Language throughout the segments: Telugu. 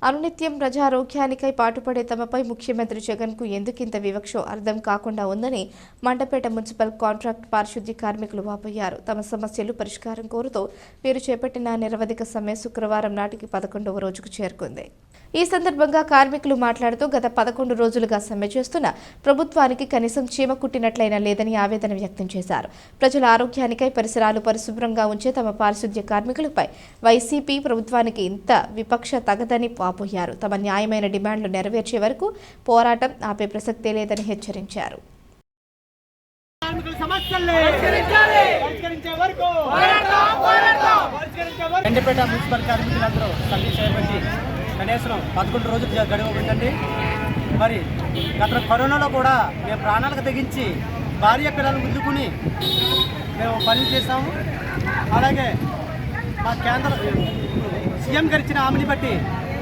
అనునిత్యం ప్రజారోగ్యానికై పాటుపడే తమపై ముఖ్యమంత్రి జగన్కు ఎందుకింత వివక్షో అర్థం కాకుండా ఉందని మండపేట మున్సిపల్ కాంట్రాక్ట్ పారిశుద్ధ్య కార్మికులు వాపోయారు. తమ సమస్యలు పరిష్కారం కోరుతూ వీరు చేపట్టిన నిరవధిక సమ్మె శుక్రవారం నాటికి 11వ రోజుకు చేరుకుంది. ఈ సందర్భంగా కార్మికులు మాట్లాడుతూ గత 11 రోజులుగా సమ్మె చేస్తున్న ప్రభుత్వానికి కనీసం చీమ కుట్టినట్లయినా లేదని ఆవేదన వ్యక్తం చేశారు. ప్రజల ఆరోగ్యానికై పరిసరాలు పరిశుభ్రంగా ఉంచే తమ పారిశుద్ధ్య కార్మికులపై వైసీపీ ప్రభుత్వానికి ఇంత విపక్ష తగదని వాపోయారు. తమ న్యాయమైన డిమాండ్లు నెరవేర్చే వరకు పోరాటం ఆపే ప్రసక్తే లేదని హెచ్చరించారు. మండపేట మున్సిపల్ కార్మికులందరూ సమ్మె చేపట్టి కనీసం 11 రోజులు గడువు ఉందండి. మరి గత కరోనాలో కూడా మేము ప్రాణాలకు తెగించి భార్య పిల్లలు వదులుకుని మేము పనులు చేసాము. అలాగే మా కేంద్ర సీఎం గారు ఇచ్చిన హామీని బట్టి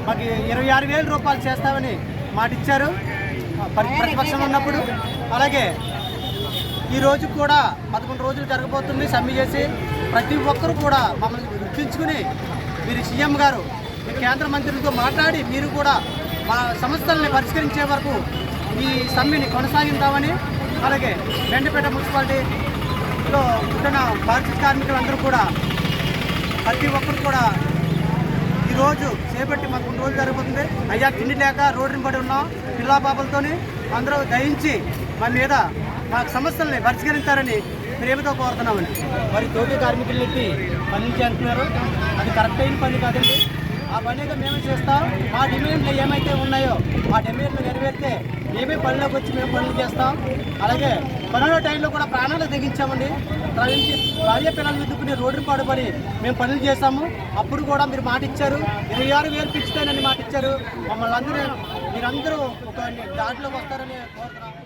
మాకు 26,000 రూపాయలు చేస్తామని మాట ఇచ్చారు ప్రతిపక్షం ఉన్నప్పుడు. అలాగే ఈరోజు కూడా 11 రోజులు జరగబోతుంది సమ్మె చేసి. ప్రతి ఒక్కరు కూడా మమ్మల్ని గుర్తించుకుని మీరు సీఎం గారు మీ కేంద్ర మంత్రులతో మాట్లాడి మీరు కూడా మా సమస్యల్ని పరిష్కరించే వరకు ఈ సమ్మెని కొనసాగిద్దామని, అలాగే మండపేట మున్సిపాలిటీలో ఉంటున్న పారిశుద్ధ్య కార్మికులందరూ కూడా ప్రతి ఒక్కరు కూడా ఈరోజు చేపట్టి మాకు 2 రోజులు జరుగుతుంది. అయ్యా తిండి లేక రోడ్డుని పడి ఉన్నాం పిల్లా పాపలతో. అందరూ దయించి మా మీద మా సమస్యల్ని పరిష్కరించారని ప్రేమతో కోరుతున్నామని. మరి తోటి కార్మికులకి పనులు చేస్తున్నారు, అది కరెక్ట్ అయిన పని కాదండి. ఆ పని అయితే మేమే చేస్తాం. మా డిమాండ్లు ఏమైతే ఉన్నాయో ఆ డిమాండ్లు నెరవేరితే మేమే పనిలోకి వచ్చి మేము పనులు చేస్తాం. అలాగే కరోనా టైంలో కూడా ప్రాణాలు తెగించామండి. భార్య పిల్లలు ఎదుర్కొని రోడ్డు పాడుపడి మేము పనులు చేస్తాము. అప్పుడు కూడా మీరు మాట ఇచ్చారు, 26,000 పిచ్చిపోయినని మాట ఇచ్చారు. మమ్మల్ని మీరందరూ ఒక దాంట్లోకి వస్తారని కోరుతున్నాము.